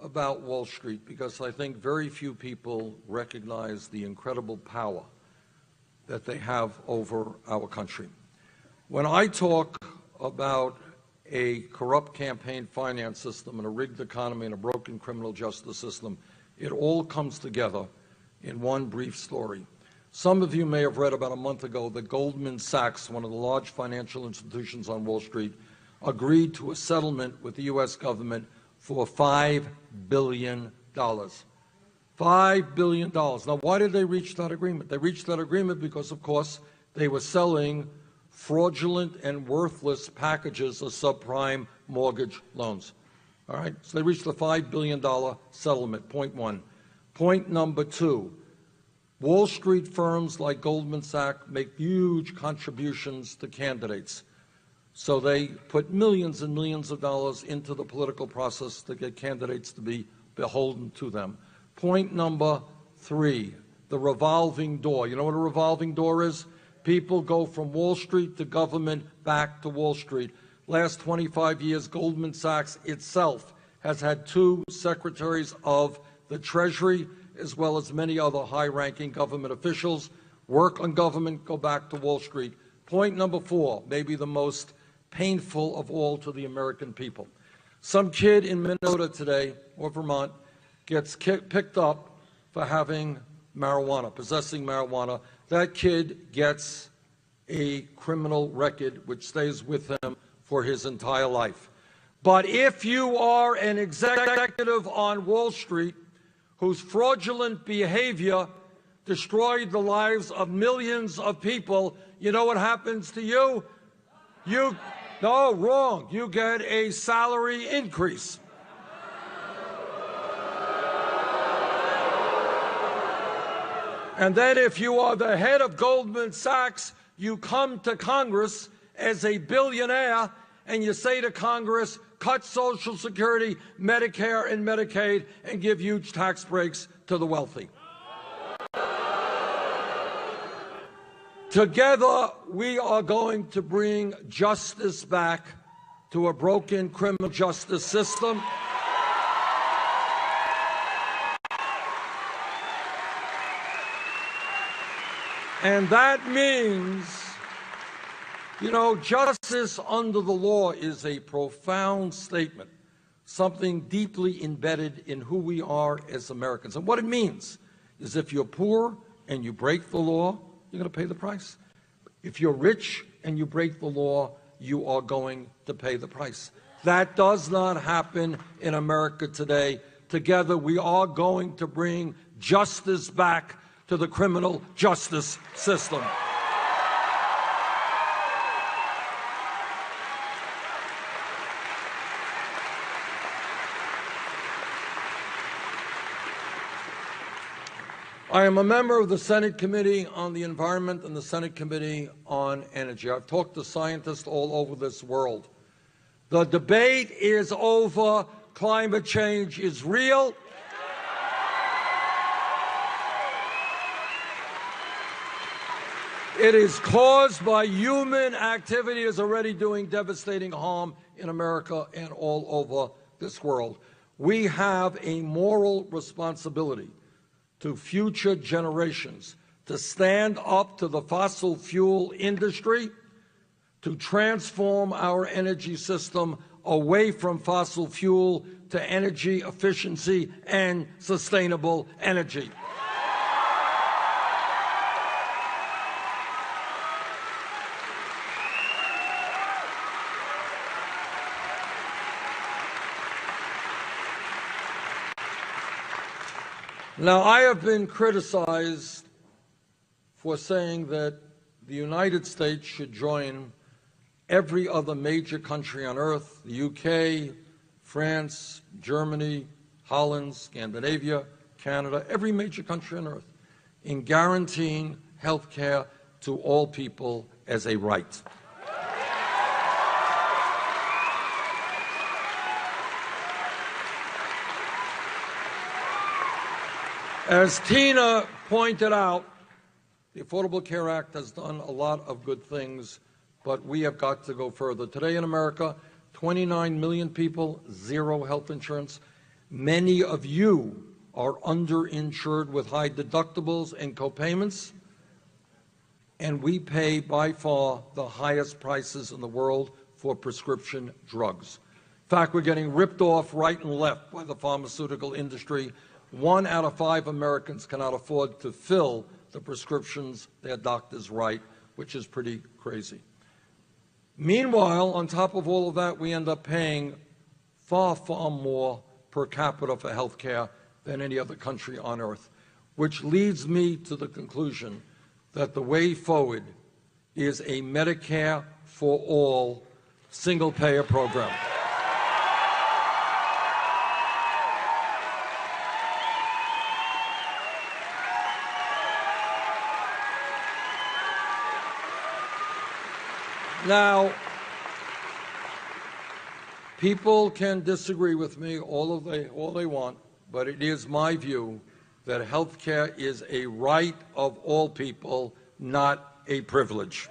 about Wall Street because I think very few people recognize the incredible power that they have over our country. When I talk about a corrupt campaign finance system and a rigged economy and a broken criminal justice system, it all comes together in one brief story. Some of you may have read about a month ago that Goldman Sachs, one of the large financial institutions on Wall Street, agreed to a settlement with the U.S. government for $5 billion. $5 billion. Now, why did they reach that agreement? They reached that agreement because, of course, they were selling fraudulent and worthless packages of subprime mortgage loans. All right? So they reached the $5 billion settlement, point one. Point number two, Wall Street firms like Goldman Sachs make huge contributions to candidates. So they put millions and millions of dollars into the political process to get candidates to be beholden to them. Point number three, the revolving door. You know what a revolving door is? People go from Wall Street to government back to Wall Street. Last 25 years, Goldman Sachs itself has had 2 secretaries of the Treasury, as well as many other high-ranking government officials, work on government, go back to Wall Street. Point number 4, maybe the most painful of all to the American people. Some kid in Minnesota today, or Vermont, gets picked up for having marijuana, possessing marijuana. That kid gets a criminal record which stays with him for his entire life. But if you are an executive on Wall Street whose fraudulent behavior destroyed the lives of millions of people, you know what happens to you? No, wrong. You get a salary increase. And then if you are the head of Goldman Sachs, you come to Congress as a billionaire and you say to Congress, cut Social Security, Medicare, and Medicaid, and give huge tax breaks to the wealthy. Together, we are going to bring justice back to a broken criminal justice system. And that means, you know, justice under the law is a profound statement, something deeply embedded in who we are as Americans. And what it means is if you're poor and you break the law, you're going to pay the price. If you're rich and you break the law, you are going to pay the price. That does not happen in America today. Together, we are going to bring justice back to the criminal justice system. I am a member of the Senate Committee on the Environment and the Senate Committee on Energy. I've talked to scientists all over this world. The debate is over. Climate change is real. It is caused by human activity. It is already doing devastating harm in America and all over this world. We have a moral responsibility to future generations to stand up to the fossil fuel industry, to transform our energy system away from fossil fuel to energy efficiency and sustainable energy. Now, I have been criticized for saying that the United States should join every other major country on earth, the UK, France, Germany, Holland, Scandinavia, Canada, every major country on earth, in guaranteeing health care to all people as a right. As Tina pointed out, the Affordable Care Act has done a lot of good things, but we have got to go further. Today in America, 29 million people, zero health insurance. Many of you are underinsured with high deductibles and copayments, and we pay by far the highest prices in the world for prescription drugs. In fact, we're getting ripped off right and left by the pharmaceutical industry. 1 out of 5 Americans cannot afford to fill the prescriptions their doctors write, which is pretty crazy. Meanwhile, on top of all of that, we end up paying far, far more per capita for health care than any other country on earth, which leads me to the conclusion that the way forward is a Medicare for all single-payer program. Now, people can disagree with me all they want, but it is my view that health care is a right of all people, not a privilege.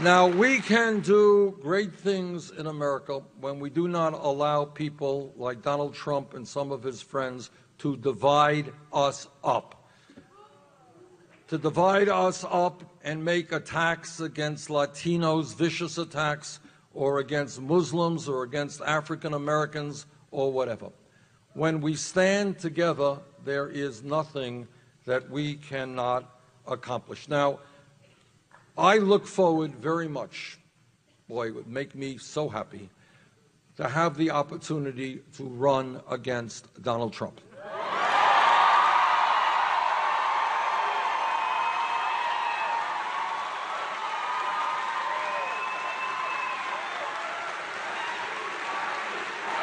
Now, we can do great things in America when we do not allow people like Donald Trump and some of his friends to divide us up. To divide us up and make attacks against Latinos, vicious attacks, or against Muslims or against African Americans or whatever. When we stand together, there is nothing that we cannot accomplish. Now, I look forward very much, boy, it would make me so happy, to have the opportunity to run against Donald Trump.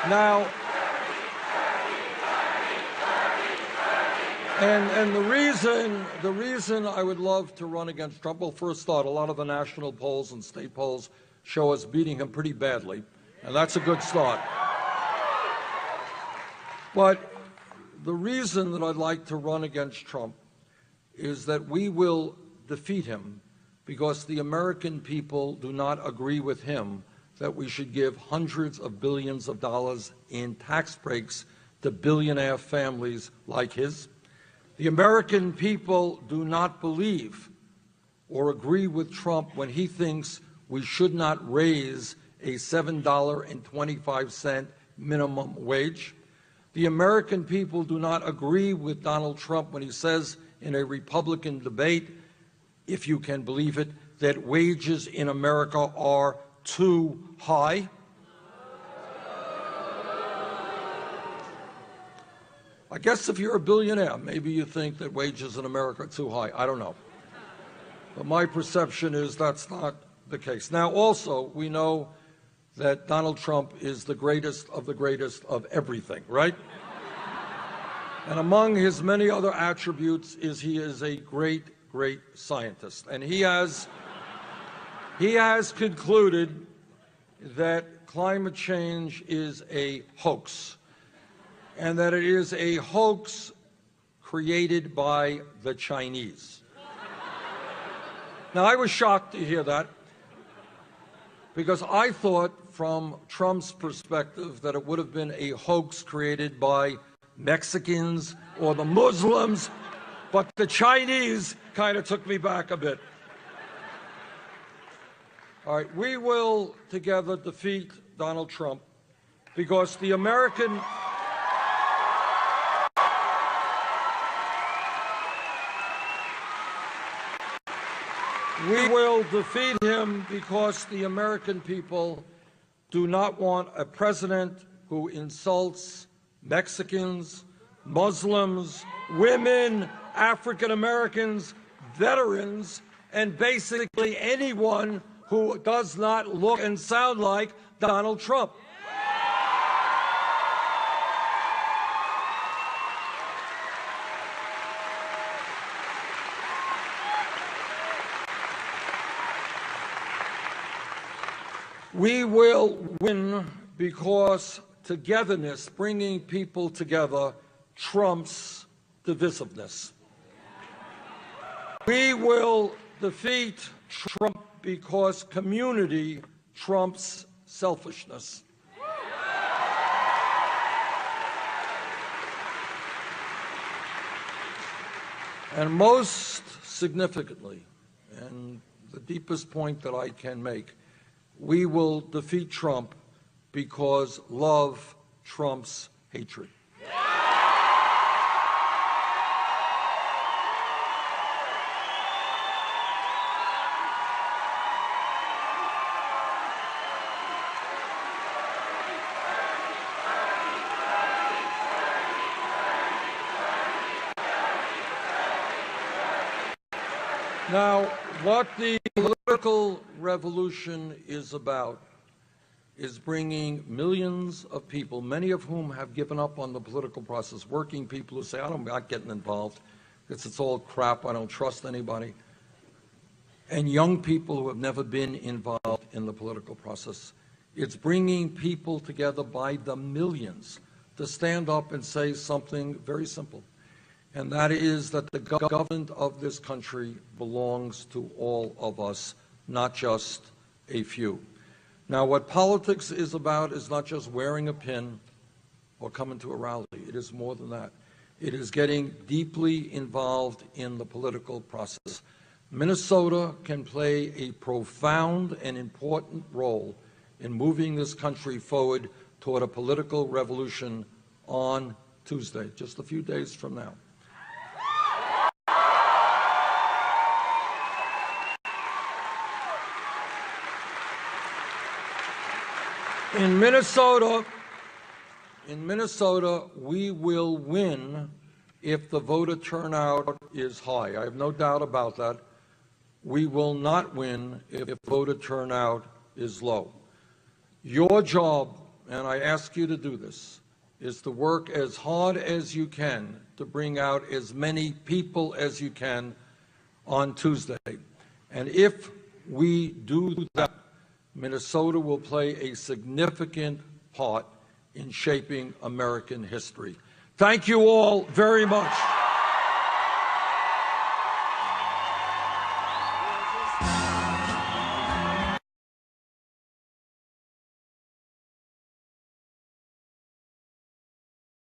Now, and the reason I would love to run against Trump, well, for a start, a lot of the national polls and state polls show us beating him pretty badly, and that's a good start. But the reason that I'd like to run against Trump is that we will defeat him because the American people do not agree with him that we should give hundreds of billions of dollars in tax breaks to billionaire families like his. The American people do not believe or agree with Trump when he thinks we should not raise a $7.25 minimum wage. The American people do not agree with Donald Trump when he says in a Republican debate, if you can believe it, that wages in America are too high. I guess if you're a billionaire, maybe you think that wages in America are too high. I don't know. But my perception is that's not the case. Now, also, we know that Donald Trump is the greatest of everything, right? And among his many other attributes is he is a great, great scientist. And he has concluded that climate change is a hoax, and that it is a hoax created by the Chinese. Now, I was shocked to hear that, because I thought from Trump's perspective that it would have been a hoax created by Mexicans or the Muslims, but the Chinese kind of took me back a bit. All right, we will together defeat Donald Trump because the American... We will defeat him because the American people do not want a president who insults Mexicans, Muslims, women, African Americans, veterans, and basically anyone who does not look and sound like Donald Trump. We will win because togetherness, bringing people together, trumps divisiveness. We will defeat Trump because community trumps selfishness. And most significantly, and the deepest point that I can make, we will defeat Trump because love trumps hatred. Now, what the political revolution is about is bringing millions of people, many of whom have given up on the political process, working people who say, I'm not getting involved, it's all crap, I don't trust anybody, and young people who have never been involved in the political process. It's bringing people together by the millions to stand up and say something very simple. And that is that the government of this country belongs to all of us, not just a few. Now, what politics is about is not just wearing a pin or coming to a rally. It is more than that. It is getting deeply involved in the political process. Minnesota can play a profound and important role in moving this country forward toward a political revolution on Tuesday, just a few days from now. In Minnesota, we will win if the voter turnout is high. I have no doubt about that. We will not win if voter turnout is low. Your job, and I ask you to do this, is to work as hard as you can to bring out as many people as you can on Tuesday. And if we do that, Minnesota will play a significant part in shaping American history. Thank you all very much.